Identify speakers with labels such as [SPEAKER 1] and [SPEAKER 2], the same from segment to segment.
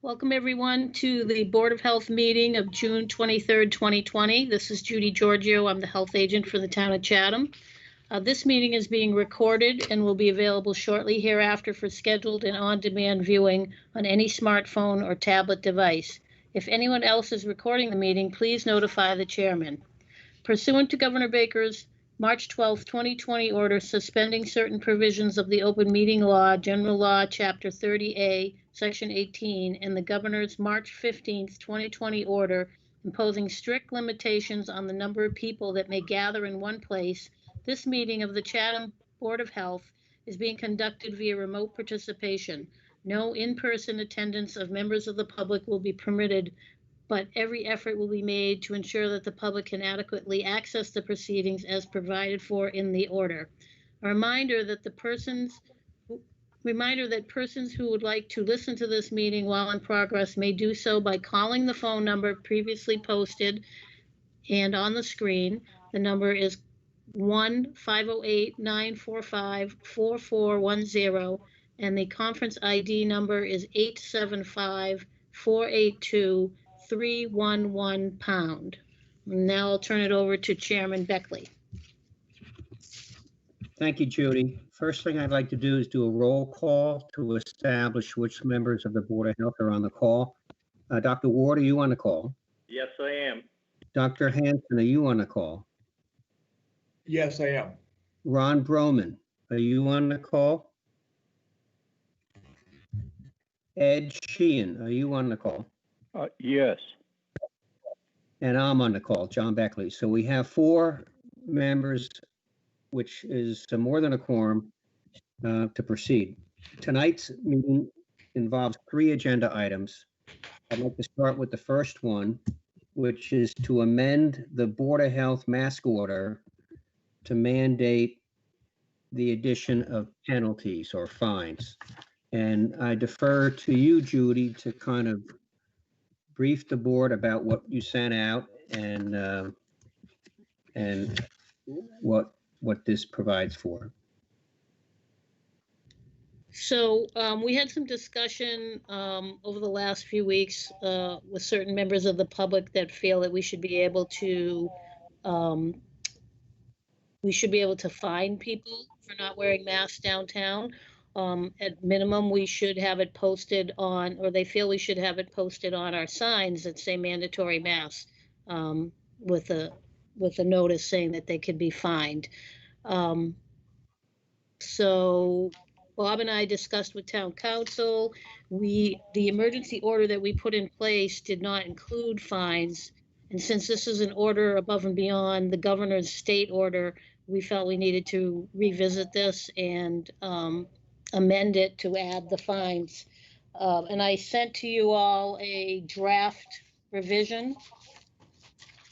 [SPEAKER 1] Welcome, everyone, to the Board of Health meeting of June 23rd, 2020. This is Judy Giorgio. I'm the health agent for the town of Chatham. This meeting is being recorded and will be available shortly hereafter for scheduled and on-demand viewing on any smartphone or tablet device. If anyone else is recording the meeting, please notify the chairman. Pursuant to Governor Baker's March 12, 2020 order suspending certain provisions of the Open Meeting Law, General Law, Chapter 30A, Section 18, and the Governor's March 15, 2020 order imposing strict limitations on the number of people that may gather in one place, this meeting of the Chatham Board of Health is being conducted via remote participation. No in-person attendance of members of the public will be permitted, but every effort will be made to ensure that the public can adequately access the proceedings as provided for in the order. A reminder that persons who would like to listen to this meeting while in progress may do so by calling the phone number previously posted and on the screen. The number is 1-508-945-4410, and the conference ID number is 875-482-311#. Now I'll turn it over to Chairman Beckley.
[SPEAKER 2] Thank you, Judy. First thing I'd like to do is do a roll call to establish which members of the Board of Health are on the call. Dr. Ward, are you on the call?
[SPEAKER 3] Yes, I am.
[SPEAKER 2] Dr. Hanson, are you on the call?
[SPEAKER 4] Yes, I am.
[SPEAKER 2] Ron Broman, are you on the call? Ed Sheehan, are you on the call?
[SPEAKER 3] Yes.
[SPEAKER 2] And I'm on the call, John Beckley. So we have 4 members, which is more than a quorum to proceed. Tonight's meeting involves 3 agenda items. I'd like to start with the first one, which is to amend the Board of Health mask order to mandate the addition of penalties or fines. And I defer to you, Judy, to kind of brief the board about what you sent out and what this provides for.
[SPEAKER 1] So we had some discussion over the last few weeks with certain members of the public that feel that we should be able to fine people for not wearing masks downtown. At minimum, we should have it posted on, or they feel we should have it posted on our signs that say mandatory masks with a notice saying that they could be fined. So Bob and I discussed with town council. The emergency order that we put in place did not include fines. And since this is an order above and beyond the governor's state order, we felt we needed to revisit this and amend it to add the fines. And I sent to you all a draft revision,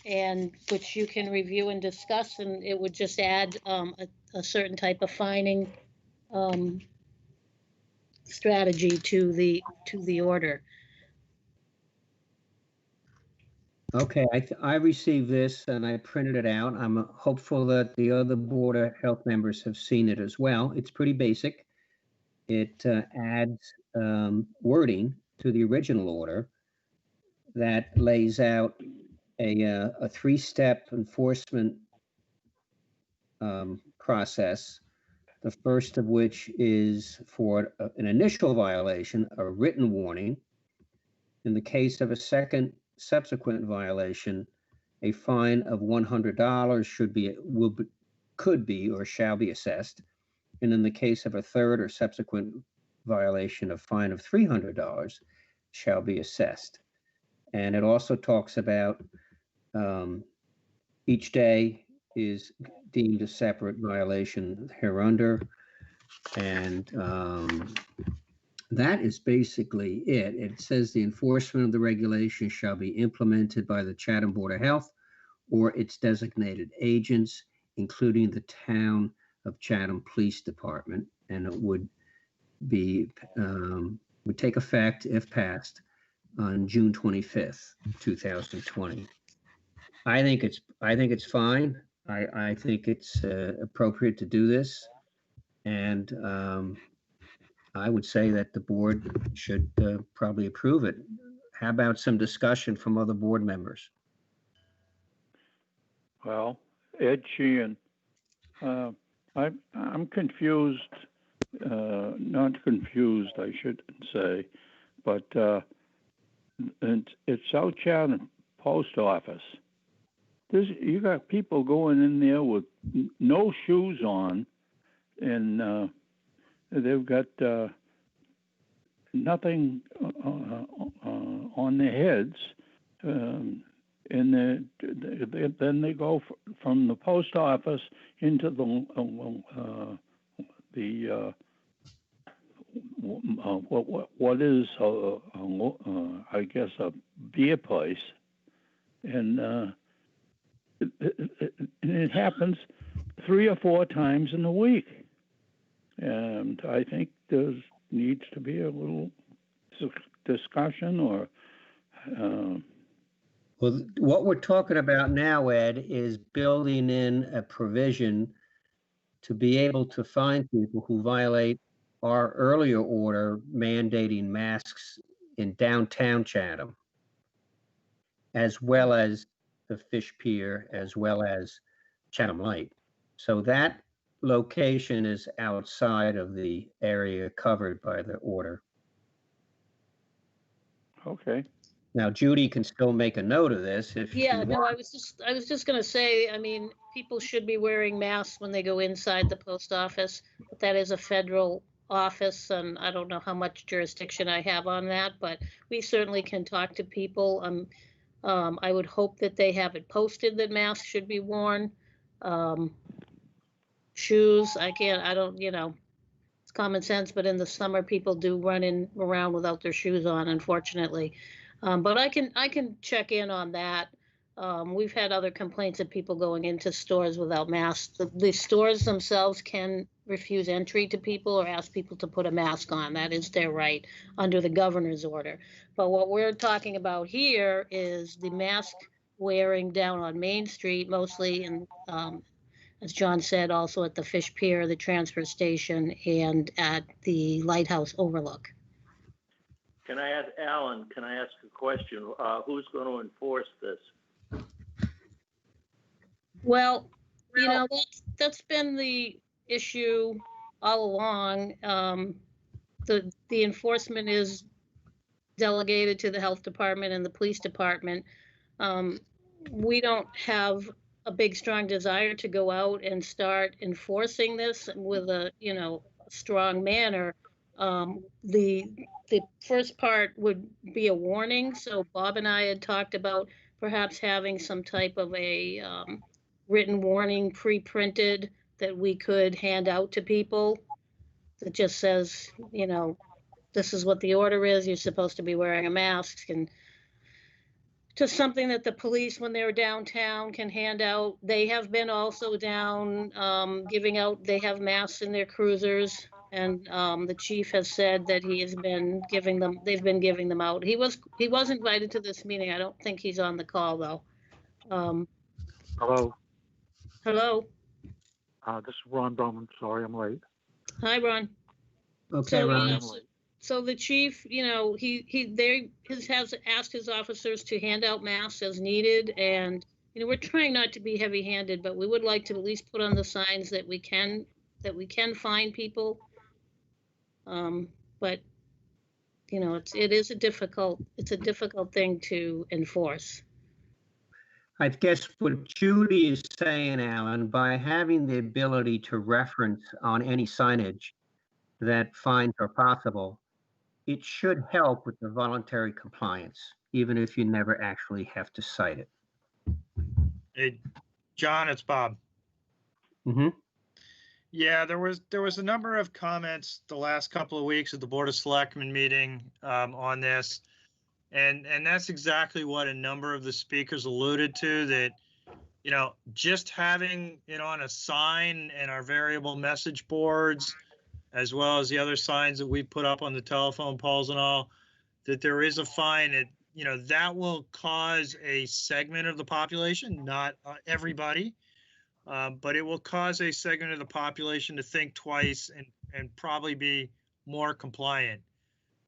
[SPEAKER 1] and which you can review and discuss, and it would just add a certain type of fining strategy to the order.
[SPEAKER 2] Okay, I received this and I printed it out. I'm hopeful that the other Board of Health members have seen it as well. It's pretty basic. It adds wording to the original order that lays out a 3-step enforcement process. The first of which is for an initial violation, a written warning. In the case of a subsequent violation, a fine of $100 could be or shall be assessed. And in the case of a third or subsequent violation, a fine of $300 shall be assessed. And it also talks about each day is deemed a separate violation hereunder. And that is basically it. It says the enforcement of the regulation shall be implemented by the Chatham Board of Health or its designated agents, including the Town of Chatham Police Department, and it would take effect, if passed, on June 25th, 2020. I think it's fine. I think it's appropriate to do this, and I would say that the board should probably approve it. How about some discussion from other board members?
[SPEAKER 3] Well, Ed Sheehan, I'm confused, not confused, I should say, but it's South Chatham Post Office. You got people going in there with no shoes on, and they've got nothing on their heads, and then they go from the post office into what is I guess a beer place, and it happens 3 or 4 times in a week, and I think there needs to be a little discussion or.
[SPEAKER 2] Well, what we're talking about now, Ed, is building in a provision to be able to find people who violate our earlier order mandating masks in downtown Chatham, as well as the Fish Pier, as well as Chatham Light. So that location is outside of the area covered by the order.
[SPEAKER 3] Okay.
[SPEAKER 2] Now, Judy can still make a note of this if she
[SPEAKER 1] Yeah,
[SPEAKER 2] wants.
[SPEAKER 1] no, I was just gonna say, I mean, people should be wearing masks when they go inside the post office. But that is a federal office, and I don't know how much jurisdiction I have on that, but we certainly can talk to people. I would hope that they have it posted that masks should be worn. Shoes, I don't, it's common sense, but in the summer, people do run around without their shoes on, unfortunately. But I can check in on that. We've had other complaints of people going into stores without masks. The stores themselves can refuse entry to people or ask people to put a mask on. That is their right under the governor's order. But what we're talking about here is the mask wearing down on Main Street, mostly in, as John said, also at the Fish Pier, the transfer station, and at the Lighthouse Overlook.
[SPEAKER 3] Can I ask Alan? Can I ask a question? Who's going to enforce this?
[SPEAKER 1] Well, that's been the issue all along. The enforcement is delegated to the health department and the police department. We don't have a big, strong desire to go out and start enforcing this with a strong manner. The first part would be a warning. So Bob and I had talked about perhaps having some type of a written warning pre-printed that we could hand out to people that just says, this is what the order is. You're supposed to be wearing a mask, and just something that the police, when they're downtown, can hand out. They have been also down giving out, they have masks in their cruisers, and the chief has said that he has been giving them, they've been giving them out. He was invited to this meeting. I don't think he's on the call though.
[SPEAKER 5] Hello,
[SPEAKER 1] Hello.
[SPEAKER 5] this is Ron Bowman. Sorry, I'm late.
[SPEAKER 1] Hi, Ron.
[SPEAKER 2] Okay,
[SPEAKER 1] So,
[SPEAKER 2] Ron.
[SPEAKER 1] so the chief, he has asked his officers to hand out masks as needed, and we're trying not to be heavy-handed, but we would like to at least put on the signs that we can find people. But it is a difficult thing to enforce.
[SPEAKER 2] I guess what Judy is saying, Alan, by having the ability to reference on any signage that fines are possible, it should help with the voluntary compliance, even if you never actually have to cite it.
[SPEAKER 4] Hey, John, it's Bob.
[SPEAKER 2] Mm-hmm.
[SPEAKER 4] Yeah, there was a number of comments the last couple of weeks at the Board of Selectmen meeting on this. And that's exactly what a number of the speakers alluded to, that, just having it on a sign and our variable message boards, as well as the other signs that we put up on the telephone poles and all, that there is a fine. That will cause a segment of the population, not everybody, but it will cause a segment of the population to think twice and probably be more compliant.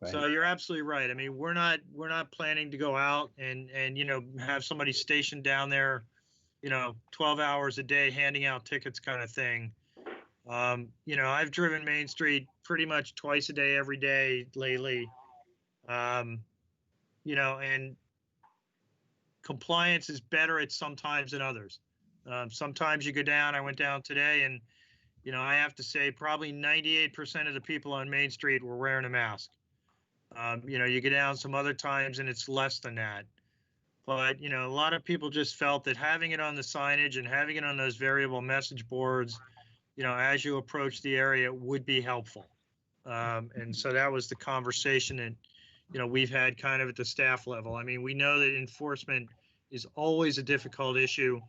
[SPEAKER 2] Right.
[SPEAKER 4] So you're absolutely right. I mean, we're not planning to go out and have somebody stationed down there, 12 hours a day handing out tickets kind of thing. I've driven Main Street pretty much twice a day, every day lately. And compliance is better at sometimes than others. Sometimes you go down, I went down today, and, I have to say probably 98% of the people on Main Street were wearing a mask. You go down some other times and it's less than that. But, a lot of people just felt that having it on the signage and having it on those variable message boards, as you approach the area would be helpful. And so that was the conversation that, we've had kind of at the staff level. I mean, we know that enforcement is always a difficult issue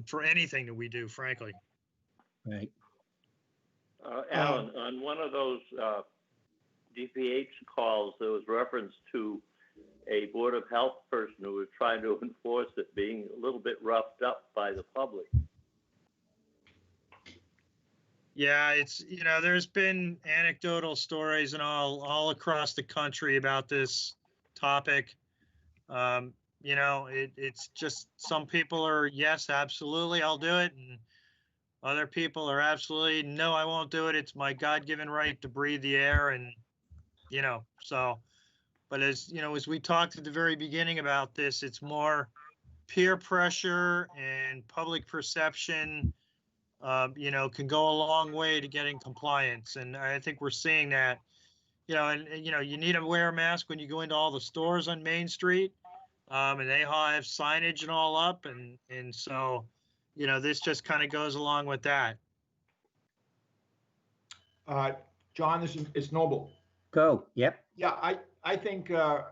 [SPEAKER 4] for anything that we do, frankly.
[SPEAKER 2] Right.
[SPEAKER 6] Alan, on one of those DPH calls, there was reference to a Board of Health person who was trying to enforce it being a little bit roughed up by the public.
[SPEAKER 4] Yeah, it's, there's been anecdotal stories and all across the country about this topic. It's just some people are, yes, absolutely, I'll do it. And other people are absolutely, no, I won't do it. It's my God-given right to breathe the air. And, but as we talked at the very beginning about this, it's more peer pressure and public perception, can go a long way to getting compliance. And I think we're seeing that, you need to wear a mask when you go into all the stores on Main Street. And they all have signage and all up. And so, this just kind of goes along with that.
[SPEAKER 7] John, it's Noble.
[SPEAKER 2] Go. Yep.
[SPEAKER 7] Yeah, I think I'd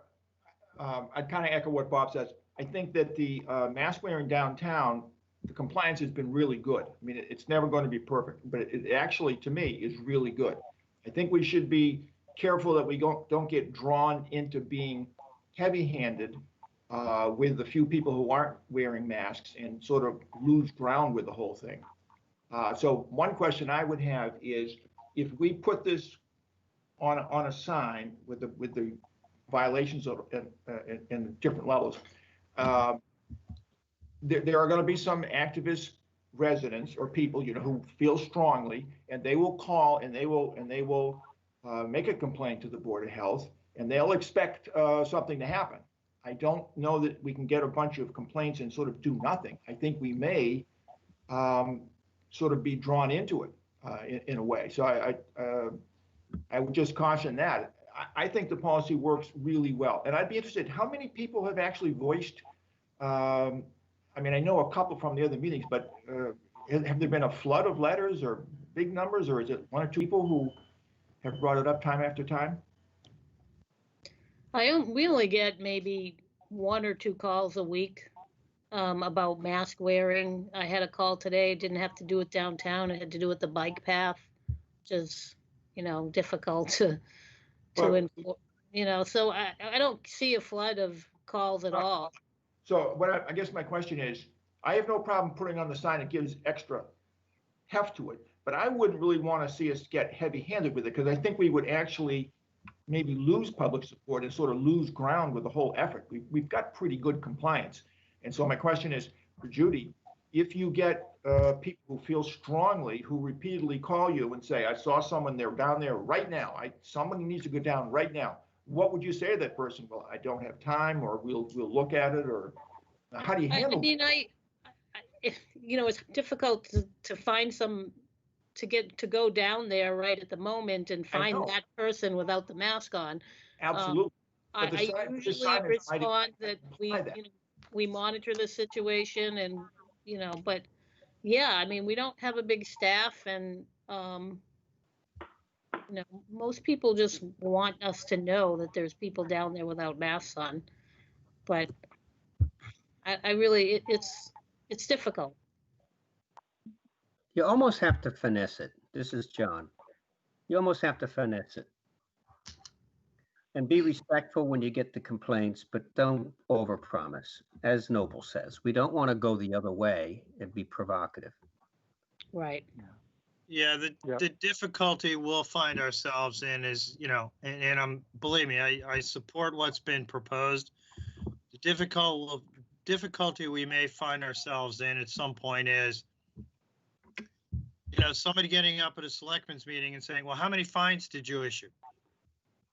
[SPEAKER 7] kind of echo what Bob says. I think that the mask wearing downtown, the compliance has been really good. I mean, it's never going to be perfect, but it actually, to me, is really good. I think we should be careful that we don't get drawn into being heavy-handed with the few people who aren't wearing masks and sort of lose ground with the whole thing. So one question I would have is, if we put this on a sign with the violations of in different levels, there are going to be some activist residents or people, who feel strongly, and they will call and they will make a complaint to the Board of Health, and they'll expect something to happen. I don't know that we can get a bunch of complaints and sort of do nothing. I think we may sort of be drawn into it in a way. So I would just caution that. I think the policy works really well. And I'd be interested, how many people have actually voiced, I mean, I know a couple from the other meetings, but have there been a flood of letters or big numbers, or is it one or two people who have brought it up time after time?
[SPEAKER 1] We only get maybe 1 or 2 calls a week about mask wearing. I had a call today, didn't have to do it downtown. It had to do with the bike path, which is, difficult to enforce, so I don't see a flood of calls at all.
[SPEAKER 7] So I guess my question is, I have no problem putting on the sign. It gives extra heft to it, but I wouldn't really want to see us get heavy-handed with it, because I think we would actually maybe lose public support and sort of lose ground with the whole effort. We've got pretty good compliance. And so my question is for Judy, if you get people who feel strongly, who repeatedly call you and say, I saw someone, they're down there right now, someone needs to go down right now, what would you say to that person? Well, I don't have time, or we'll look at it, or how do you handle it?
[SPEAKER 1] I mean, it's difficult to find to go down there right at the moment and find that person without the mask on.
[SPEAKER 7] Absolutely.
[SPEAKER 1] I usually respond that we monitor the situation, and but yeah, I mean, we don't have a big staff, and most people just want us to know that there's people down there without masks on. But I really, it's difficult.
[SPEAKER 2] You almost have to finesse it. This is John. You almost have to finesse it. And be respectful when you get the complaints, but don't overpromise. As Noble says, we don't want to go the other way and be provocative.
[SPEAKER 1] Right.
[SPEAKER 4] Yeah,
[SPEAKER 5] Yeah.
[SPEAKER 4] the difficulty we'll find ourselves in is, and I'm, believe me, I support what's been proposed. The difficulty we may find ourselves in at some point is, somebody getting up at a selectmen's meeting and saying, well, how many fines did you issue?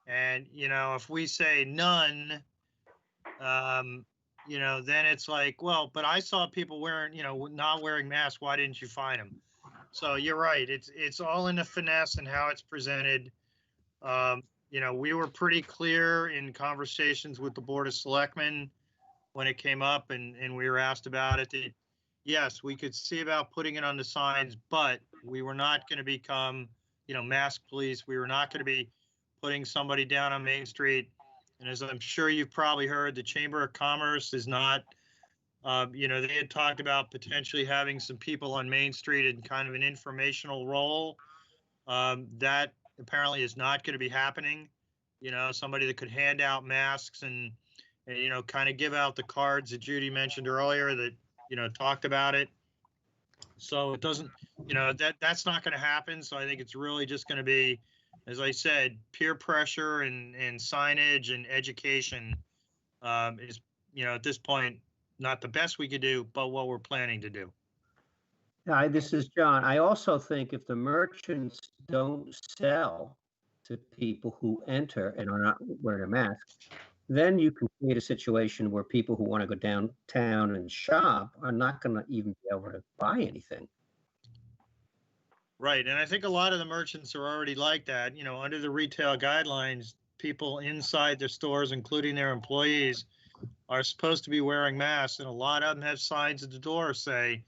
[SPEAKER 4] And, if we say none, then it's like, well, but I saw people wearing, not wearing masks. Why didn't you fine them? So you're right. It's all in the finesse and how it's presented. We were pretty clear in conversations with the Board of Selectmen when it came up and we were asked about it. That, yes, we could see about putting it on the signs, but we were not going to become, mask police. We were not going to be putting somebody down on Main Street. And as I'm sure you've probably heard, the Chamber of Commerce is not, they had talked about potentially having some people on Main Street in kind of an informational role. That apparently is not going to be happening. Somebody that could hand out masks and kind of give out the cards that Judy mentioned earlier that, talked about it. So it doesn't, that's not going to happen. So I think it's really just going to be, as I said, peer pressure and signage and education is, at this point, not the best we could do, but what we're planning to do.
[SPEAKER 2] Hi, this is John. I also think if the merchants don't sell to people who enter and are not wearing a mask, then you can create a situation where people who want to go downtown and shop are not going to even be able to buy anything.
[SPEAKER 4] Right. And I think a lot of the merchants are already like that. Under the retail guidelines, people inside their stores, including their employees, are supposed to be wearing masks. And a lot of them have signs at the door say,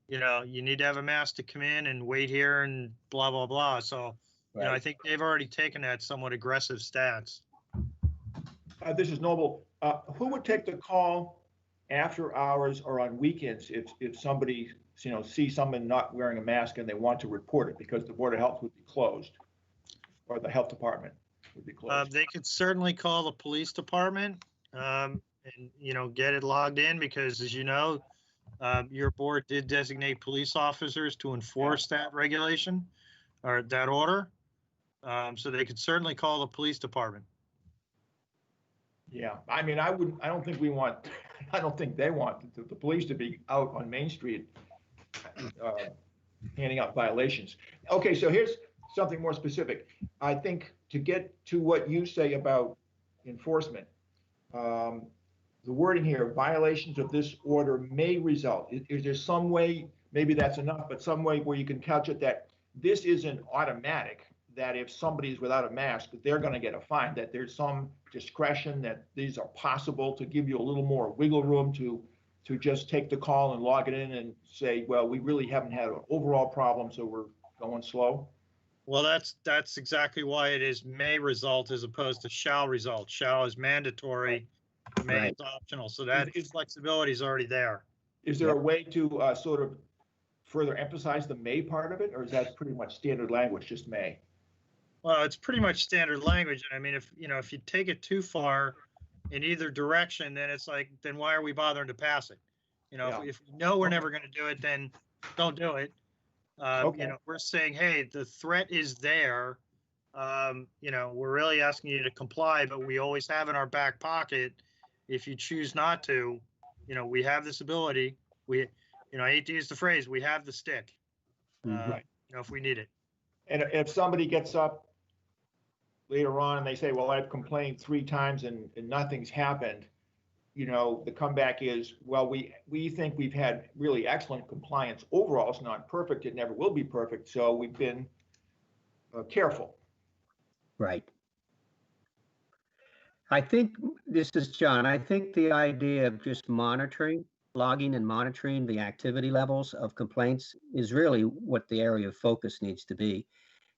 [SPEAKER 4] you need to have a mask to come in and wait here and blah, blah, blah. So,
[SPEAKER 2] Right.
[SPEAKER 4] I think they've already taken that somewhat aggressive stance.
[SPEAKER 7] This is Noble. Who would take the call after hours or on weekends if somebody, sees someone not wearing a mask and they want to report it because the Board of Health would be closed or the health department would be closed?
[SPEAKER 4] They could certainly call the police department and, get it logged in because, as you know, your board did designate police officers to enforce that regulation or that order. So they could certainly call the police department.
[SPEAKER 7] Yeah, I mean, I don't think they want the police to be out on Main Street handing out violations. Okay, so here's something more specific. I think to get to what you say about enforcement, the wording here, violations of this order may result. Is there some way, maybe that's enough, but some way where you can couch it that this isn't automatic, that if somebody's without a mask, they're going to get a fine, that there's some discretion, that these are possible to give you a little more wiggle room to just take the call and log it in and say, well, we really haven't had an overall problem, so we're going slow?
[SPEAKER 4] Well, that's exactly why it is may result as opposed to shall result. Shall is mandatory, may is optional. So that flexibility is already there.
[SPEAKER 7] Is there a way to sort of further emphasize the may part of it, or is that pretty much standard language, just may?
[SPEAKER 4] Well, it's pretty much standard language. And I mean, if you take it too far in either direction, then it's like, then why are we bothering to pass it? If we know we're never going to do it, then don't do it. We're saying, hey, the threat is there. We're really asking you to comply, but we always have in our back pocket, if you choose not to, we have this ability. I hate to use the phrase, we have the stick,
[SPEAKER 7] Right.
[SPEAKER 4] if we need it.
[SPEAKER 7] And if somebody gets up later on and they say, well, I've complained 3 times and nothing's happened, the comeback is, well, we think we've had really excellent compliance. Overall, it's not perfect. It never will be perfect. So we've been careful.
[SPEAKER 2] Right. I think, this is John, I think the idea of just logging and monitoring the activity levels of complaints is really what the area of focus needs to be.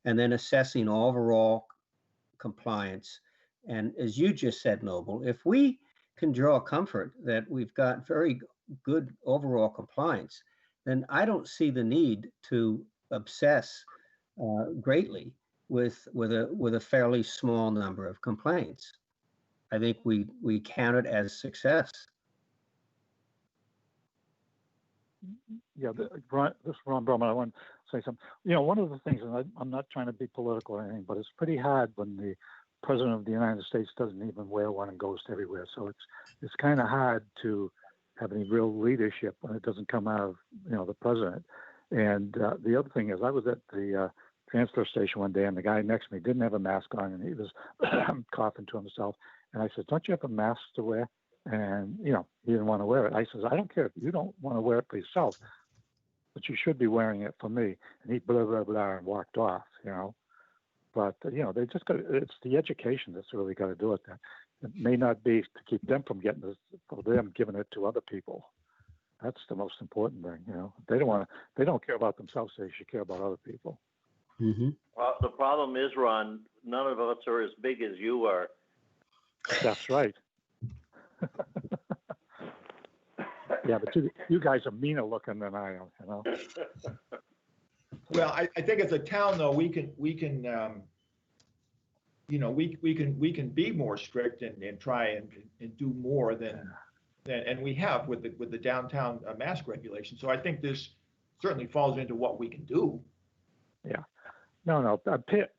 [SPEAKER 2] And then assessing overall compliance. And as you just said, Noble, if we can draw comfort that we've got very good overall compliance, then I don't see the need to obsess greatly with a fairly small number of complaints. I think we count it as success.
[SPEAKER 5] Yeah, this is Ron Brumman. say something. You know, one of the things, and I'm not trying to be political or anything, but it's pretty hard when the president of the United States doesn't even wear one and goes everywhere. So it's kind of hard to have any real leadership when it doesn't come out of, you know, the president. And the other thing is, I was at the transfer station one day, and the guy next to me didn't have a mask on, and he was coughing to himself. And I said, "Don't you have a mask to wear?" And, you know, he didn't want to wear it. I says, "I don't care if you don't want to wear it for yourself, but you should be wearing it for me." And he blah, blah, blah, and walked off, you know. But, you know, they just got, it's the education that's really got to do it. It may not be to keep them from getting this, for them giving it to other people. That's the most important thing, you know. They don't care about themselves, they should care about other people.
[SPEAKER 2] Mm-hmm.
[SPEAKER 6] Well, the problem is, Ron, none of us are as big as you are.
[SPEAKER 5] That's right. Yeah, but you guys are meaner looking than I am, you know.
[SPEAKER 7] Well, I think as a town, though, we can you know, we can be more strict and try and do more than and we have with the downtown mask regulation. So I think this certainly falls into what we can do.
[SPEAKER 5] Yeah. No, peer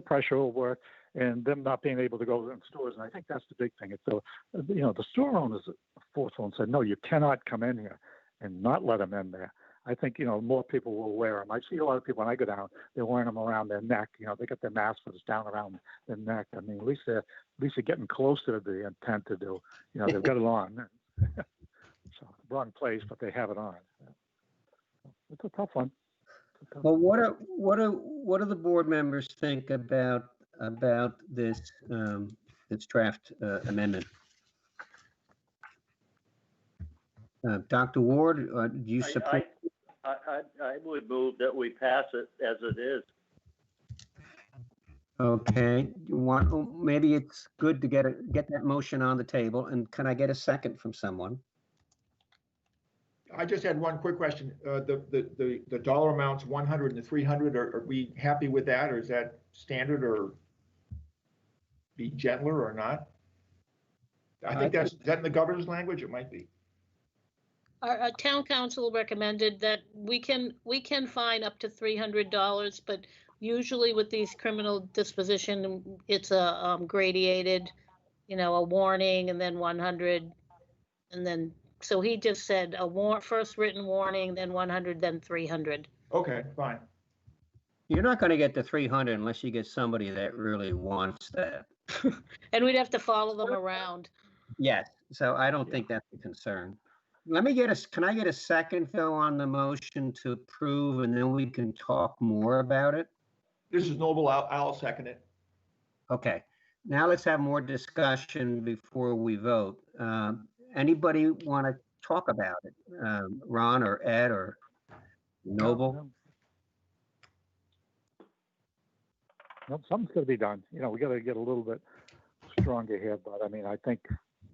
[SPEAKER 5] pressure will work, and them not being able to go in stores. And I think that's the big thing. It's so, you know, the store owners forceful and said, "No, you cannot come in here," and not let them in there. I think, you know, more people will wear them. I see a lot of people when I go down, they're wearing them around their neck. You know, they got their mask that's down around their neck. I mean, at least they're getting closer to the intent to do. You know, they've got it on. So wrong place, but they have it on. It's a tough one.
[SPEAKER 2] Well, what do the board members think about this this draft amendment? Dr. Ward, do you support?
[SPEAKER 6] I would move that we pass it as it is.
[SPEAKER 2] Okay, maybe it's good to get that motion on the table, and can I get a second from someone?
[SPEAKER 7] I just had one quick question. The dollar amounts 100 and the 300. Are we happy with that, or is that standard, or be gentler or not? I think is that in the governor's language? It might be.
[SPEAKER 1] Our town council recommended that we can fine up to $300, but usually with these criminal disposition, it's a gradated, you know, a warning and then 100, and then so he just said first written warning, then 100, then 300.
[SPEAKER 7] Okay, fine.
[SPEAKER 2] You're not going to get the 300 unless you get somebody that really wants that.
[SPEAKER 1] And we'd have to follow them around.
[SPEAKER 2] Yes, so I don't think that's a concern. Can I get a second, Phil, on the motion to approve, and then we can talk more about it?
[SPEAKER 7] This is Noble. I'll second it.
[SPEAKER 2] Okay, now let's have more discussion before we vote. Anybody want to talk about it? Ron or Ed or Noble?
[SPEAKER 5] No, something's got to be done. You know, we got to get a little bit stronger here, but I mean, I think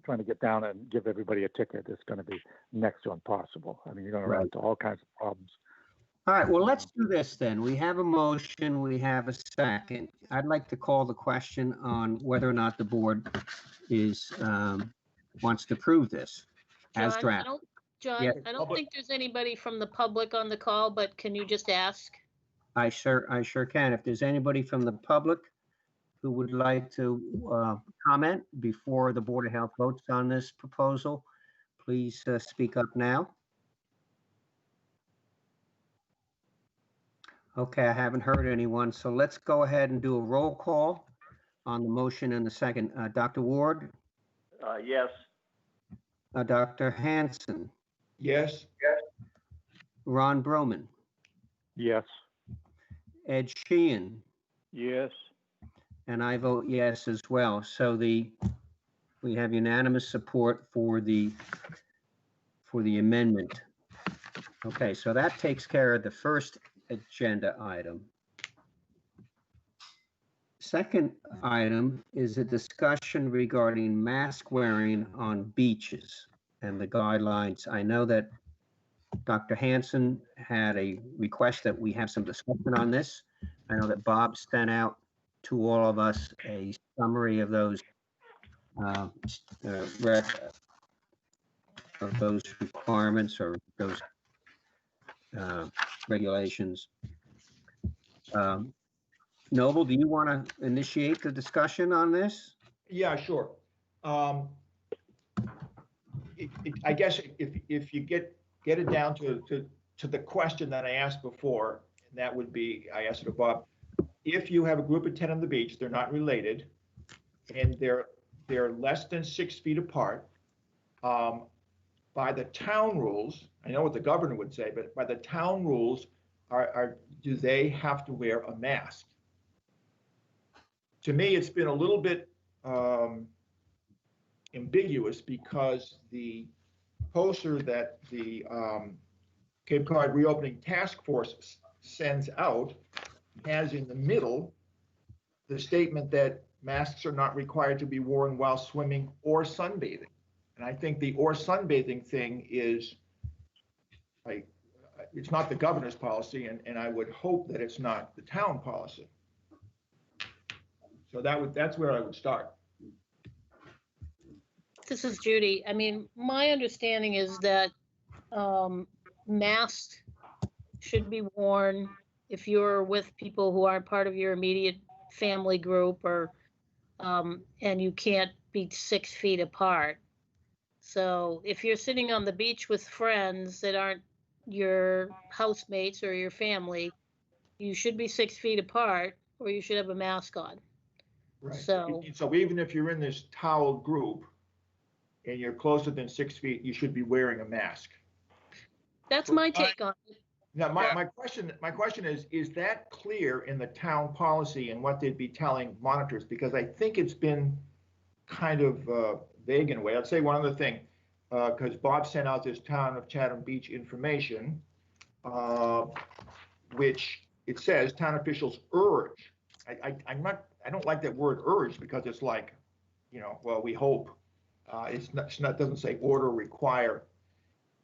[SPEAKER 5] trying to get down and give everybody a ticket is going to be next to impossible. I mean, you're going to run into all kinds of problems.
[SPEAKER 2] All right, well, let's do this then. We have a motion, we have a second. I'd like to call the question on whether or not the board wants to approve this as draft.
[SPEAKER 1] John,
[SPEAKER 2] Yeah.
[SPEAKER 1] I don't think there's anybody from the public on the call, but can you just ask?
[SPEAKER 2] I sure can. If there's anybody from the public who would like to comment before the Board of Health votes on this proposal, please speak up now. Okay, I haven't heard anyone, so let's go ahead and do a roll call on the motion and the second. Dr. Ward?
[SPEAKER 6] Yes.
[SPEAKER 2] Dr. Hanson?
[SPEAKER 7] Yes.
[SPEAKER 2] Ron Broman?
[SPEAKER 5] Yes.
[SPEAKER 2] Ed Sheehan?
[SPEAKER 3] Yes.
[SPEAKER 2] And I vote yes as well. So we have unanimous support for the amendment. Okay, so that takes care of the first agenda item. Second item is a discussion regarding mask wearing on beaches and the guidelines. I know that Dr. Hanson had a request that we have some discussion on this. I know that Bob sent out to all of us a summary of those requirements or those regulations. Noble, do you want to initiate the discussion on this?
[SPEAKER 7] Yeah, sure. I guess if you get it down to the question that I asked before, and that would be, I asked it of Bob, if you have a group of 10 on the beach, they're not related, and they're less than 6 feet apart, by the town rules, I know what the governor would say, but by the town rules, do they have to wear a mask? To me, it's been a little bit ambiguous because the poster that the Cape Cod Reopening Task Force sends out has in the middle the statement that masks are not required to be worn while swimming or sunbathing. And I think the or sunbathing thing is like, it's not the governor's policy, and I would hope that it's not the town policy. So that's where I would start.
[SPEAKER 1] This is Judy. I mean, my understanding is that masks should be worn if you're with people who aren't part of your immediate family group, or and you can't be 6 feet apart. So if you're sitting on the beach with friends that aren't your housemates or your family, you should be 6 feet apart, or you should have a mask on.
[SPEAKER 7] Right.
[SPEAKER 1] So
[SPEAKER 7] even if you're in this towel group and you're closer than 6 feet, you should be wearing a mask.
[SPEAKER 1] that's my take on it.
[SPEAKER 7] Now, my question is that clear in the town policy and what they'd be telling monitors? Because I think it's been kind of vague in a way. I'd say one other thing, because Bob sent out this town of Chatham Beach information, which it says town officials urge. I don't like that word urge, because it's like, well, we hope. It's not doesn't say order require,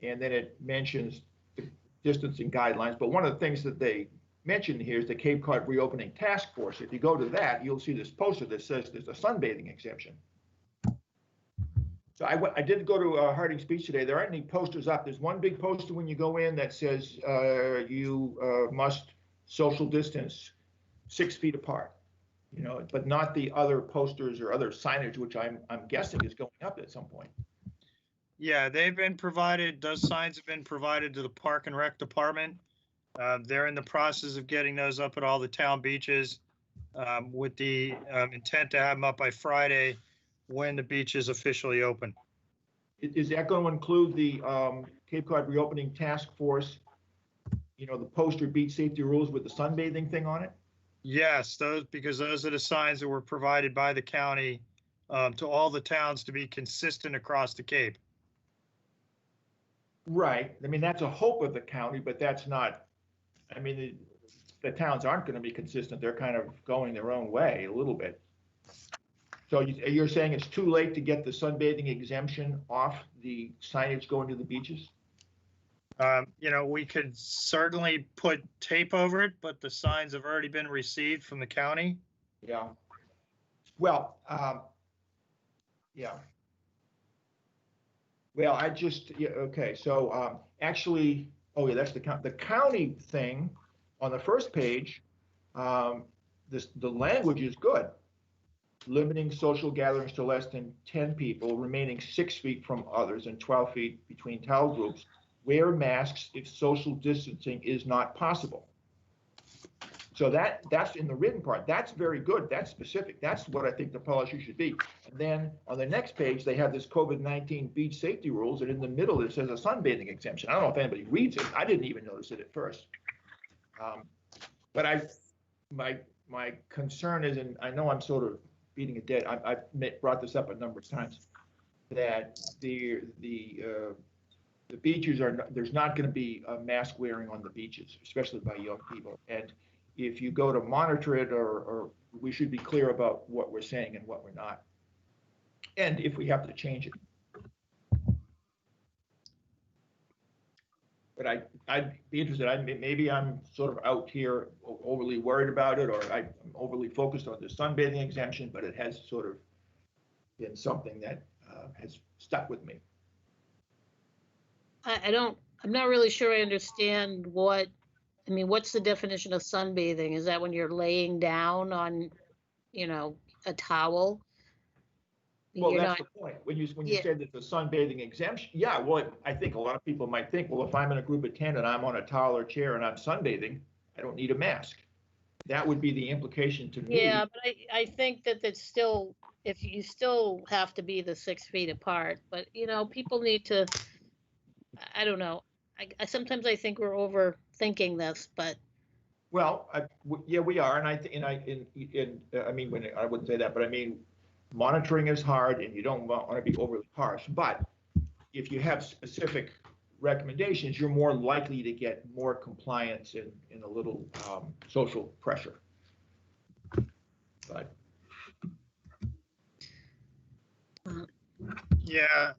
[SPEAKER 7] and then it mentions the distancing guidelines. But one of the things that they mentioned here is the Cape Cod Reopening Task Force. If you go to that, you'll see this poster that says there's a sunbathing exemption. So I did go to Harding's Beach today. There aren't any posters up. There's one big poster when you go in that says you must social distance 6 feet apart, but not the other posters or other signage, which I'm guessing is going up at some point.
[SPEAKER 4] Yeah, they've been provided, those signs have been provided to the Park and Rec Department. They're in the process of getting those up at all the town beaches with the intent to have them up by Friday when the beach is officially open.
[SPEAKER 7] Is that going to include the Cape Cod Reopening Task Force, the poster beach safety rules with the sunbathing thing on it?
[SPEAKER 4] Yes, because those are the signs that were provided by the county to all the towns to be consistent across the Cape.
[SPEAKER 7] Right. I mean, that's a hope of the county, but that's not, I mean, the towns aren't going to be consistent. They're kind of going their own way a little bit. So you're saying it's too late to get the sunbathing exemption off the signage going to the beaches?
[SPEAKER 4] We could certainly put tape over it, but the signs have already been received from the county.
[SPEAKER 7] Yeah. Well, yeah. Well, okay. So actually, oh yeah, that's the county thing on the first page. The language is good. Limiting social gatherings to less than 10 people, remaining 6 feet from others and 12 feet between towel groups. Wear masks if social distancing is not possible. So that's in the written part. That's very good. That's specific. That's what I think the policy should be. And then on the next page, they have this COVID-19 beach safety rules, and in the middle it says a sunbathing exemption. I don't know if anybody reads it. I didn't even notice it at first. But my concern is, and I know I'm sort of beating it dead. I've brought this up a number of times, that the beaches there's not going to be a mask wearing on the beaches, especially by young people. And if you go to monitor it, or we should be clear about what we're saying and what we're not, and if we have to change it. But I'd be interested. Maybe I'm sort of out here overly worried about it, or I'm overly focused on the sunbathing exemption, but it has sort of been something that has stuck with me.
[SPEAKER 1] I don't I'm not really sure I understand what's the definition of sunbathing? Is that when you're laying down on, a towel?
[SPEAKER 7] Well,
[SPEAKER 1] You're
[SPEAKER 7] that's
[SPEAKER 1] not,
[SPEAKER 7] the point. When you
[SPEAKER 1] yeah,
[SPEAKER 7] said that the sunbathing exemption, yeah, well, I think a lot of people might think, well, if I'm in a group of 10 and I'm on a towel or chair and I'm sunbathing, I don't need a mask. That would be the implication to me.
[SPEAKER 1] yeah, but I think that it's still, if you still have to be the 6 feet apart, but, people need to, I don't know. I sometimes I think we're overthinking this, but
[SPEAKER 7] Well, yeah, we are, and I mean, I wouldn't say that, but I mean, monitoring is hard, and you don't want to be overly harsh. But if you have specific recommendations, you're more likely to get more compliance and a little social pressure. But
[SPEAKER 4] Yeah.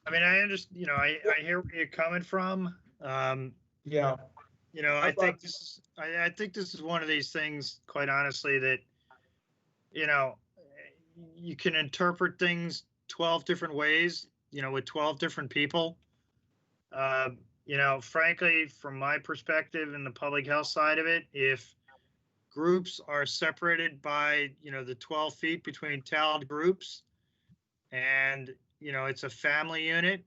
[SPEAKER 4] I mean, I understand, I hear where you're coming from.
[SPEAKER 7] yeah,
[SPEAKER 4] I think I think this is one of these things, quite honestly, that, you can interpret things 12 different ways, with 12 different people. Frankly, from my perspective and the public health side of it, if groups are separated by, the 12 feet between tiled groups, and, it's a family unit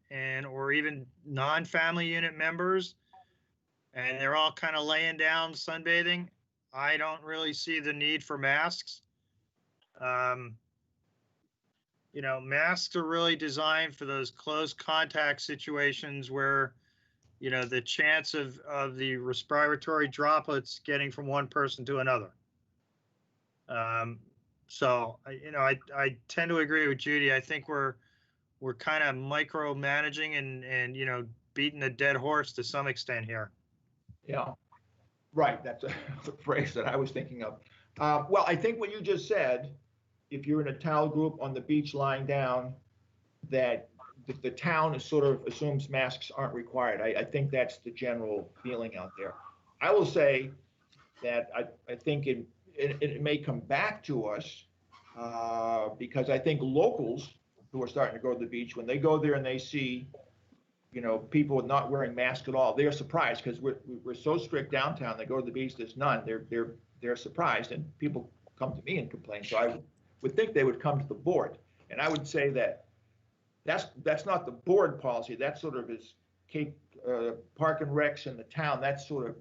[SPEAKER 4] or even non-family unit members, and they're all kind of laying down sunbathing, I don't really see the need for masks. Masks are really designed for those close contact situations where, the chance of the respiratory droplets getting from one person to another. So, I tend to agree with Judy. I think we're kind of micromanaging and beating a dead horse to some extent here.
[SPEAKER 7] yeah, right. That's a phrase that I was thinking of. Well, I think what you just said, if you're in a towel group on the beach lying down, that the town is sort of assumes masks aren't required. I think that's the general feeling out there. I will say that I think it may come back to us because I think locals who are starting to go to the beach, when they go there and they see, people not wearing masks at all, they're surprised because we're so strict downtown. They go to the beach, there's none. They're surprised, and people come to me and complain. So I would think they would come to the board, and I would say that that's not the board policy. That sort of is Park and Recs in the town. That sort of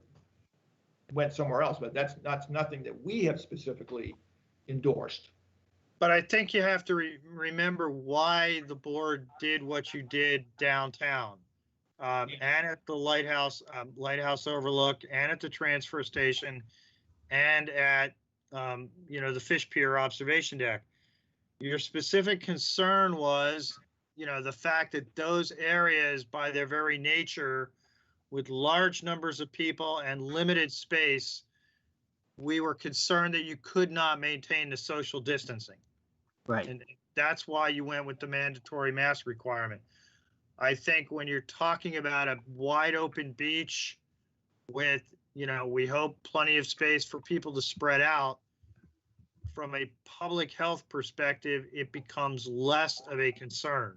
[SPEAKER 7] went somewhere else, but that's nothing that we have specifically endorsed.
[SPEAKER 4] But I think you have to remember why the board did what you did downtown, and at the Lighthouse Overlook, and at the transfer station, and at the Fish Pier observation deck. Your specific concern was, the fact that those areas, by their very nature, with large numbers of people and limited space, we were concerned that you could not maintain the social distancing.
[SPEAKER 2] Right.
[SPEAKER 4] And that's why you went with the mandatory mask requirement. I think when you're talking about a wide open beach with, we hope plenty of space for people to spread out, from a public health perspective, it becomes less of a concern.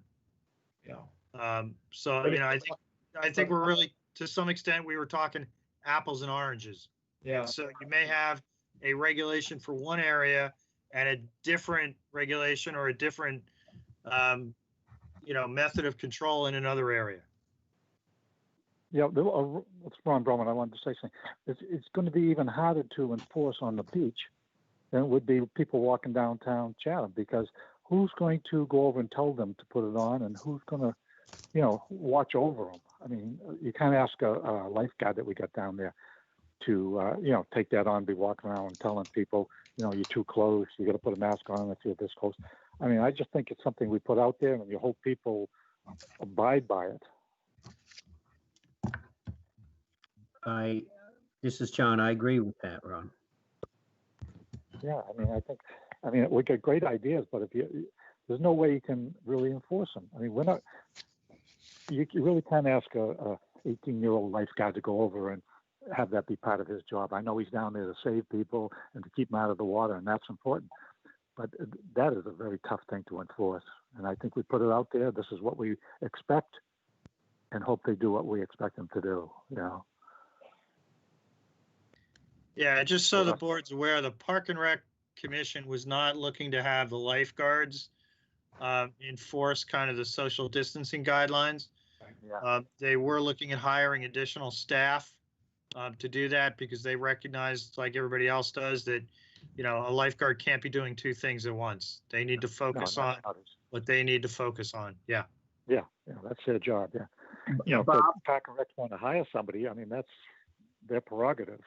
[SPEAKER 7] Yeah.
[SPEAKER 4] So, I think we're really, to some extent, we were talking apples and oranges.
[SPEAKER 7] Yeah.
[SPEAKER 4] And so you may have a regulation for one area and a different regulation or a different, method of control in another area.
[SPEAKER 5] Yeah, it's Ron Broman. I wanted to say something. It's going to be even harder to enforce on the beach than it would be people walking downtown Chatham, because who's going to go over and tell them to put it on, and who's going to, watch over them? I mean, you can't ask a lifeguard that we got down there to, take that on, be walking around and telling people, you're too close, you got to put a mask on if you're this close. I mean, I just think it's something we put out there, and you hope people abide by it.
[SPEAKER 2] This is John. I agree with that, Ron.
[SPEAKER 5] Yeah, we got great ideas, but there's no way you can really enforce them. I mean, you really can't ask a 18-year-old lifeguard to go over and have that be part of his job. I know he's down there to save people and to keep them out of the water, and that's important. But that is a very tough thing to enforce. And I think we put it out there. This is what we expect. and hope they do what we expect them to do, you know.
[SPEAKER 4] Yeah, just so the board's aware, the Park and Rec Commission was not looking to have the lifeguards enforce kind of the social distancing guidelines.
[SPEAKER 5] Yeah.
[SPEAKER 4] They were looking at hiring additional staff to do that because they recognized, like everybody else does, that, you know, a lifeguard can't be doing two things at once. They need to focus on what they need to focus on. Yeah.
[SPEAKER 5] Yeah, that's their job. Yeah. You know, if the Park and Rec want to hire somebody, I mean, that's their prerogative.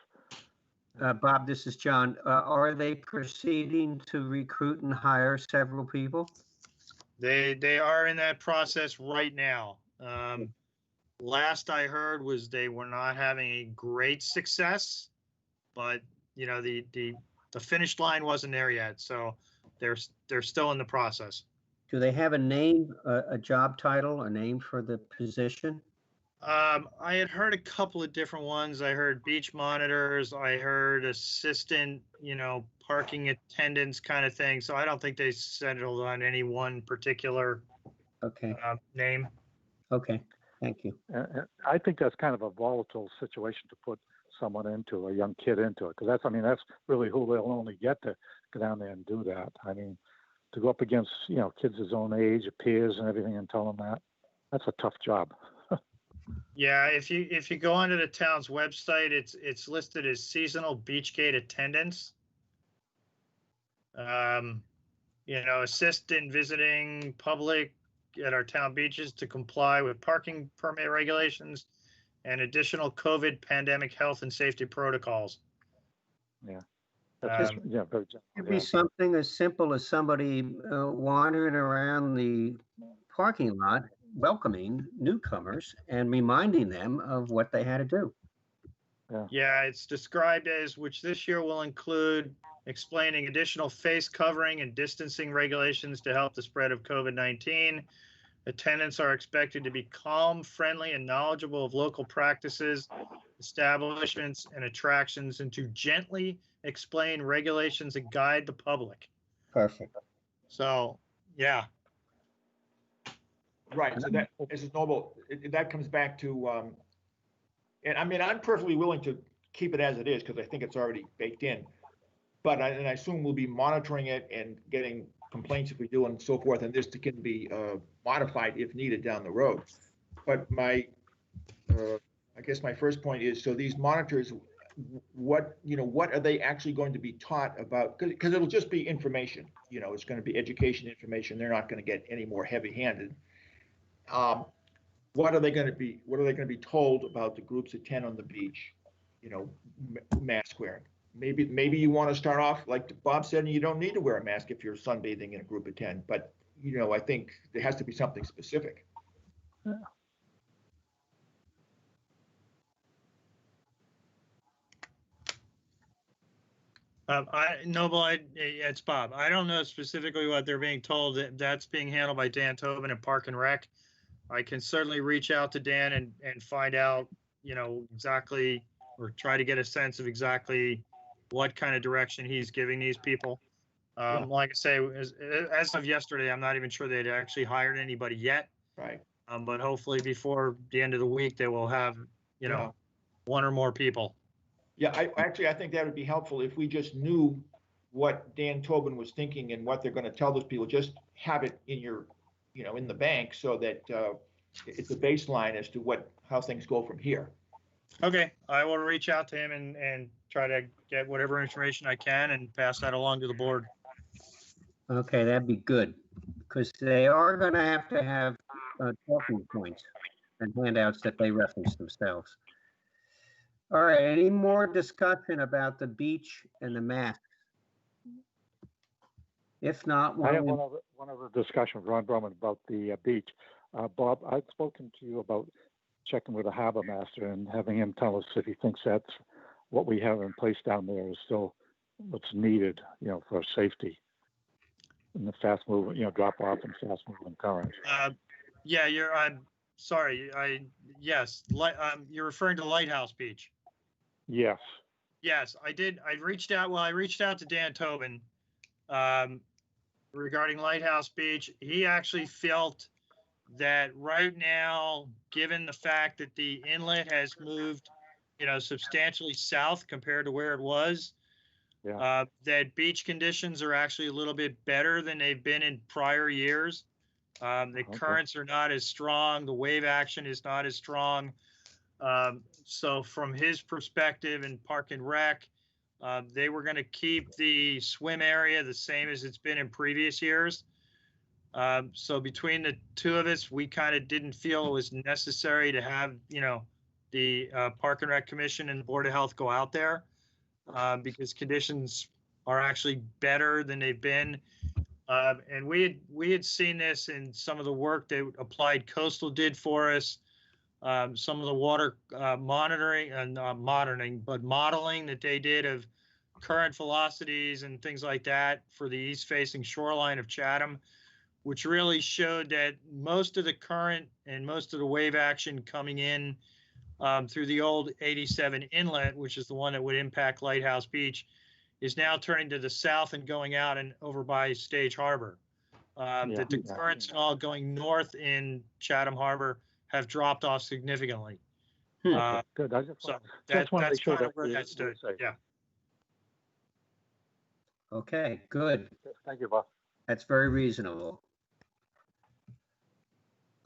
[SPEAKER 2] Bob, this is John. Are they proceeding to recruit and hire several people?
[SPEAKER 4] They are in that process right now. Last I heard was they were not having a great success, but you know the finish line wasn't there yet, so they're still in the process.
[SPEAKER 2] Do they have a name, a job title, a name for the position?
[SPEAKER 4] I had heard a couple of different ones. I heard beach monitors. I heard assistant, you know, parking attendants kind of thing. So I don't think they settled on any one particular name.
[SPEAKER 2] Okay, thank you.
[SPEAKER 5] I think that's kind of a volatile situation to put someone into, a young kid into it, because that's really who they'll only get to go down there and do that. I mean, to go up against, you know, kids his own age, peers and everything, and tell them that's a tough job.
[SPEAKER 4] Yeah, if you go onto the town's website, it's listed as seasonal beach gate attendants. You know, assist in visiting public at our town beaches to comply with parking permit regulations and additional COVID pandemic health and safety protocols.
[SPEAKER 5] Yeah.
[SPEAKER 2] It could be something as simple as somebody wandering around the parking lot, welcoming newcomers and reminding them of what they had to do.
[SPEAKER 4] Yeah, it's described as, which this year will include explaining additional face covering and distancing regulations to help the spread of COVID-19. Attendants are expected to be calm, friendly, and knowledgeable of local practices, establishments, and attractions, and to gently explain regulations and guide the public.
[SPEAKER 2] Perfect.
[SPEAKER 4] So, yeah.
[SPEAKER 7] Right. So that is noble. That comes back to, and I mean, I'm perfectly willing to keep it as it is because I think it's already baked in. But I assume we'll be monitoring it and getting complaints if we do and so forth, and this can be modified if needed down the road. But I guess my first point is, so these monitors, what are they actually going to be taught about? Because it'll just be information. You know, it's going to be education information. They're not going to get any more heavy-handed. What are they going to be told about the groups of 10 on the beach? You know, mask wearing. Maybe you want to start off like Bob said, and you don't need to wear a mask if you're sunbathing in a group of 10. But you know, I think there has to be something specific.
[SPEAKER 5] Yeah.
[SPEAKER 4] It's Bob. I don't know specifically what they're being told. That's being handled by Dan Tobin at Park and Rec. I can certainly reach out to Dan and find out, you know, exactly, or try to get a sense of exactly what kind of direction he's giving these people. Like I say, as of yesterday, I'm not even sure they'd actually hired anybody yet.
[SPEAKER 7] Right.
[SPEAKER 4] But hopefully before the end of the week, they will have, you know, one or more people.
[SPEAKER 7] Yeah, I think that would be helpful if we just knew what Dan Tobin was thinking and what they're going to tell those people. Just have it in your, you know, in the bank so that it's a baseline as to how things go from here.
[SPEAKER 4] Okay, I will reach out to him and try to get whatever information I can and pass that along to the board.
[SPEAKER 2] Okay, that'd be good, because they are going to have talking points and handouts that they reference themselves. All right, any more discussion about the beach and the masks? If not,
[SPEAKER 5] I have one other discussion with Ron Brumman about the beach. Bob, I've spoken to you about checking with the harbor master and having him tell us if he thinks that's what we have in place down there is still what's needed, you know, for safety in the fast moving, you know, drop off and fast moving currents.
[SPEAKER 4] Yeah, I'm sorry. Yes. You're referring to Lighthouse Beach.
[SPEAKER 5] Yes.
[SPEAKER 4] Yes, I did. I reached out to Dan Tobin regarding Lighthouse Beach. He actually felt that right now, given the fact that the inlet has moved, substantially south compared to where it was, that beach conditions are actually a little bit better than they've been in prior years. The currents are not as strong. The wave action is not as strong. So from his perspective in Park and Rec, they were going to keep the swim area the same as it's been in previous years. So between the two of us, we kind of didn't feel it was necessary to have, the Park and Rec Commission and the Board of Health go out there because conditions are actually better than they've been. And we had seen this in some of the work that Applied Coastal did for us, some of the water monitoring and modeling that they did of current velocities and things like that for the east-facing shoreline of Chatham, which really showed that most of the current and most of the wave action coming in through the old 87 inlet, which is the one that would impact Lighthouse Beach, is now turning to the south and going out and over by Stage Harbor. That the currents and all going north in Chatham Harbor have dropped off significantly.
[SPEAKER 5] Good. I
[SPEAKER 4] That's
[SPEAKER 5] want to make sure
[SPEAKER 4] kind of
[SPEAKER 5] that
[SPEAKER 4] where that stood. Yeah.
[SPEAKER 2] Okay, good.
[SPEAKER 5] Thank you, Bob.
[SPEAKER 2] That's very reasonable.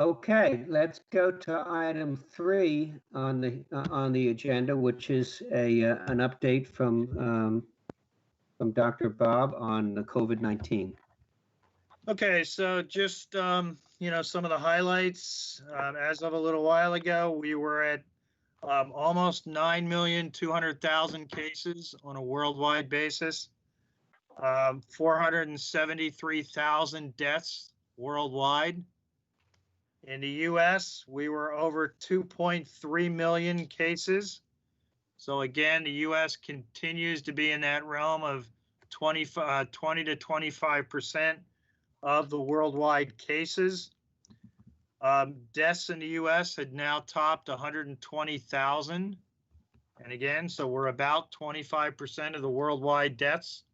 [SPEAKER 2] Okay, let's go to item 3 on the agenda, which is an update from Dr. Bob on the COVID-19.
[SPEAKER 4] Okay, so just some of the highlights. As of a little while ago, we were at almost 9,200,000 cases on a worldwide basis, 473,000 deaths worldwide. In the U.S., we were over 2.3 million cases. So again, the U.S. continues to be in that realm of 20 to 25% of the worldwide cases. Deaths in the U.S. had now topped 120,000. And again, so we're about 25% of the worldwide deaths.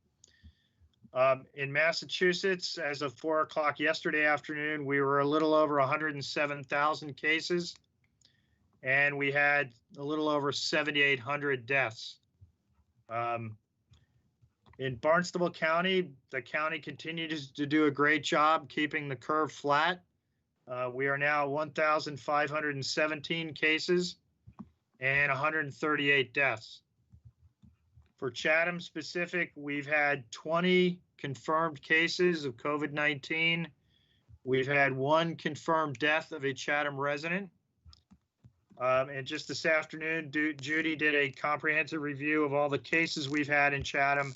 [SPEAKER 4] In Massachusetts, as of 4 o'clock yesterday afternoon, we were a little over 107,000 cases, and we had a little over 7,800 deaths. In Barnstable County, the county continues to do a great job keeping the curve flat. We are now 1,517 cases and 138 deaths. For Chatham specific, we've had 20 confirmed cases of COVID-19. We've had 1 confirmed death of a Chatham resident. And just this afternoon, Judy did a comprehensive review of all the cases we've had in Chatham.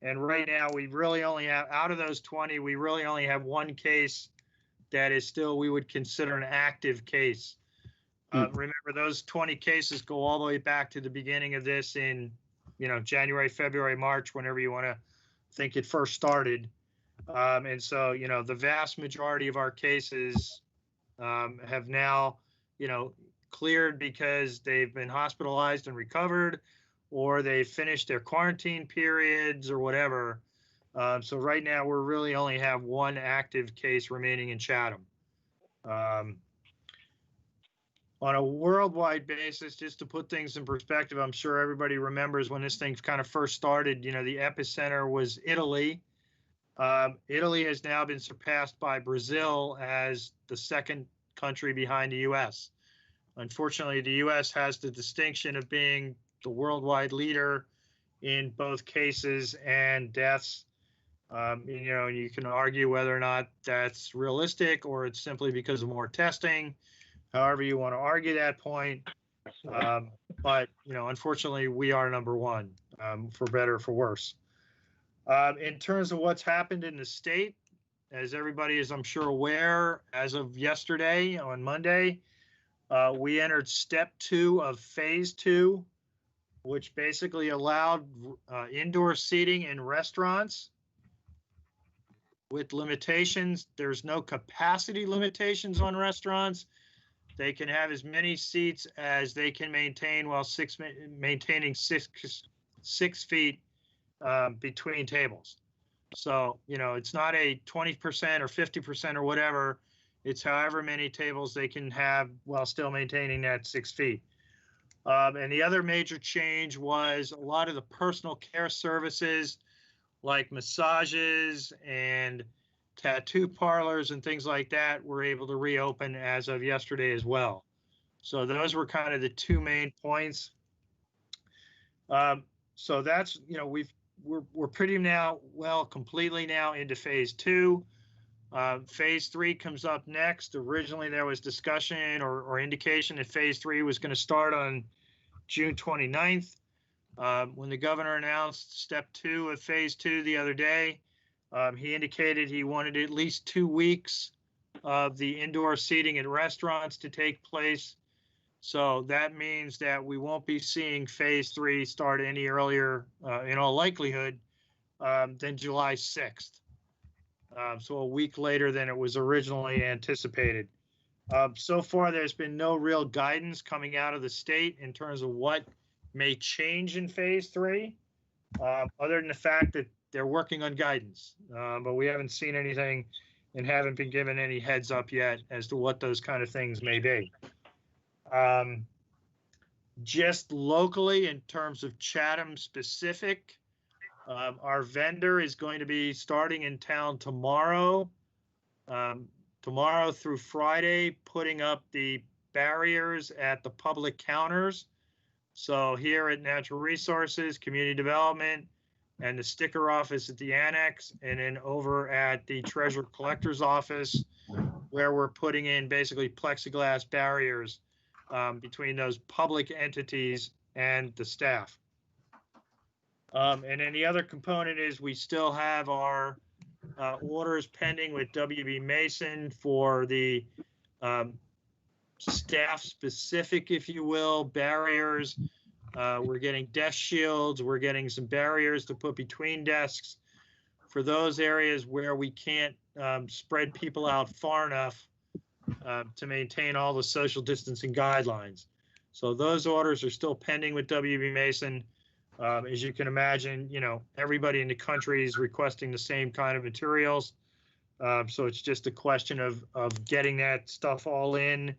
[SPEAKER 4] And right now, we really only have, out of those 20, we really only have 1 case that is still, we would consider an active case. Remember, those 20 cases go all the way back to the beginning of this in, January, February, March, whenever you want to think it first started. And so, the vast majority of our cases have now, cleared because they've been hospitalized and recovered, or they finished their quarantine periods or whatever. So right now, we really only have 1 active case remaining in Chatham. On a worldwide basis, just to put things in perspective, I'm sure everybody remembers when this thing kind of first started, the epicenter was Italy. Italy has now been surpassed by Brazil as the second country behind the U.S. Unfortunately, the U.S. has the distinction of being the worldwide leader in both cases and deaths. You can argue whether or not that's realistic or it's simply because of more testing. However you want to argue that point. But, unfortunately, we are number 1, for better or for worse. In terms of what's happened in the state, as everybody is, I'm sure, aware, as of yesterday on Monday, we entered step 2 of phase 2, which basically allowed indoor seating in restaurants with limitations. There's no capacity limitations on restaurants. They can have as many seats as they can maintain while maintaining six feet between tables. So, it's not a 20% or 50% or whatever. It's however many tables they can have while still maintaining that 6 feet. And the other major change was a lot of the personal care services like massages and tattoo parlors and things like that were able to reopen as of yesterday as well. So those were kind of the two main points. So that's, you know, we're pretty now, well, completely now into phase 2. Phase 3 comes up next. Originally, there was discussion or indication that phase 3 was going to start on June 29th. When the governor announced step 2 of phase 2 the other day, he indicated he wanted at least 2 weeks of the indoor seating at restaurants to take place. So that means that we won't be seeing phase 3 start any earlier, in all likelihood, than July 6th. So a week later than it was originally anticipated. So far, there's been no real guidance coming out of the state in terms of what may change in phase 3, other than the fact that they're working on guidance. But we haven't seen anything and haven't been given any heads up yet as to what those kind of things may be. Just locally, in terms of Chatham specific, our vendor is going to be starting in town tomorrow, tomorrow through Friday, putting up the barriers at the public counters. So here at Natural Resources, Community Development, and the sticker office at the annex, and then over at the Treasurer Collector's office, where we're putting in basically plexiglass barriers between those public entities and the staff. And then the other component is we still have our orders pending with WB Mason for the staff specific, if you will, barriers. We're getting desk shields. We're getting some barriers to put between desks for those areas where we can't spread people out far enough to maintain all the social distancing guidelines. So those orders are still pending with WB Mason. As you can imagine, you know, everybody in the country is requesting the same kind of materials. So it's just a question of getting that stuff all in,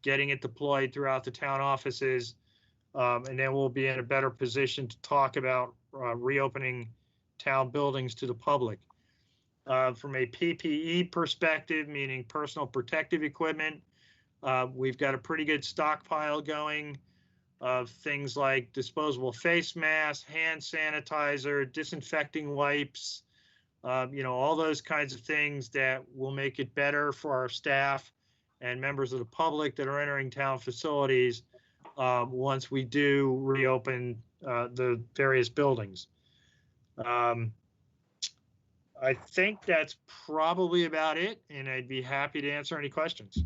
[SPEAKER 4] getting it deployed throughout the town offices, and then we'll be in a better position to talk about reopening town buildings to the public. From a PPE perspective, meaning personal protective equipment, we've got a pretty good stockpile going of things like disposable face masks, hand sanitizer, disinfecting wipes, you know, all those kinds of things that will make it better for our staff and members of the public that are entering town facilities once we do reopen the various buildings. I think that's probably about it, and I'd be happy to answer any questions.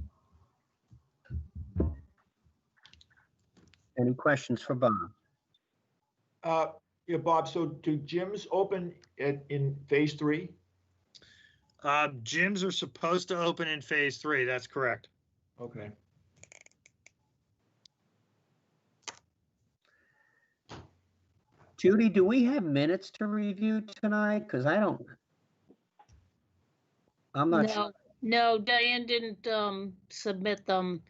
[SPEAKER 2] Any questions for Bob?
[SPEAKER 7] Yeah, Bob, so do gyms open in phase 3?
[SPEAKER 4] Gyms are supposed to open in phase 3. That's correct.
[SPEAKER 7] Okay.
[SPEAKER 2] Judy, do we have minutes to review tonight? Because I'm not sure.
[SPEAKER 1] No, Diane didn't submit them,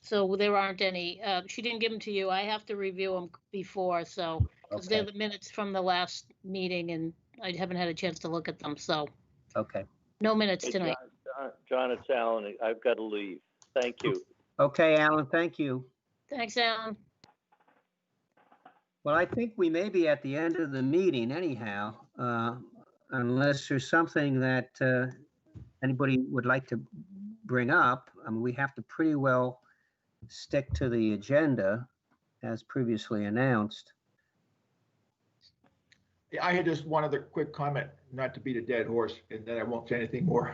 [SPEAKER 1] so there aren't any. She didn't give them to you. I have to review them before, so, because they're the minutes from the last meeting, and I haven't had a chance to look at them, so.
[SPEAKER 2] Okay.
[SPEAKER 1] No minutes
[SPEAKER 6] Hey,
[SPEAKER 1] tonight.
[SPEAKER 6] John, it's Alan. I've got to leave. Thank you.
[SPEAKER 2] Okay, Alan, thank you.
[SPEAKER 1] Thanks, Alan.
[SPEAKER 2] Well, I think we may be at the end of the meeting anyhow, unless there's something that anybody would like to bring up. I mean, we have to pretty well stick to the agenda as previously announced.
[SPEAKER 7] Yeah, I had just one other quick comment, not to beat a dead horse, and then I won't say anything more.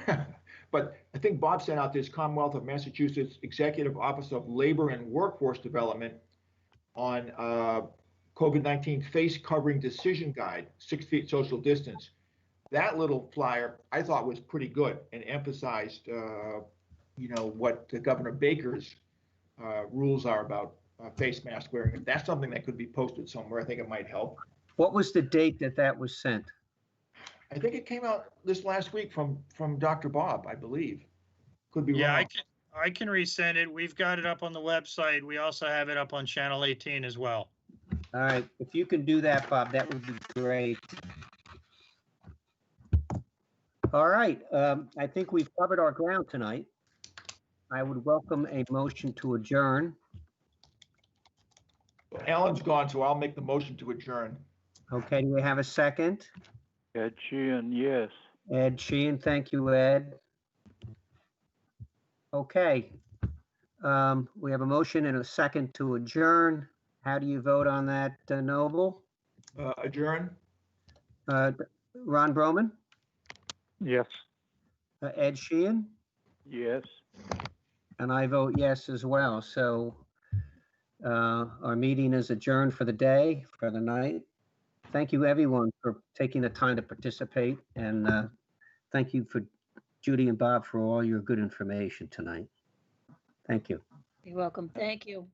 [SPEAKER 7] But I think Bob sent out this Commonwealth of Massachusetts Executive Office of Labor and Workforce Development on COVID-19 face covering decision guide, 6 feet social distance. That little flyer I thought was pretty good and emphasized, you know, what Governor Baker's rules are about face mask wearing. If that's something that could be posted somewhere, I think it might help.
[SPEAKER 2] What was the date that was sent?
[SPEAKER 7] I think it came out this last week from Dr. Bob, I believe. Could be
[SPEAKER 4] Yeah,
[SPEAKER 7] wrong.
[SPEAKER 4] I can resend it. We've got it up on the website. We also have it up on Channel 18 as well.
[SPEAKER 2] All right, if you can do that, Bob, that would be great. All right, I think we've covered our ground tonight. I would welcome a motion to adjourn.
[SPEAKER 7] Alan's gone, so I'll make the motion to adjourn.
[SPEAKER 2] Okay, do we have a second?
[SPEAKER 3] Ed Sheehan, yes.
[SPEAKER 2] Ed Sheehan, thank you, Ed. Okay. We have a motion and a second to adjourn. How do you vote on that, Noble?
[SPEAKER 7] Adjourn?
[SPEAKER 2] Ron Broman?
[SPEAKER 5] Yes.
[SPEAKER 2] Ed Sheehan?
[SPEAKER 3] Yes.
[SPEAKER 2] And I vote yes as well. So our meeting is adjourned for the day, for the night. Thank you, everyone, for taking the time to participate. And thank you for Judy and Bob for all your good information tonight. Thank you.
[SPEAKER 1] You're welcome. Thank you.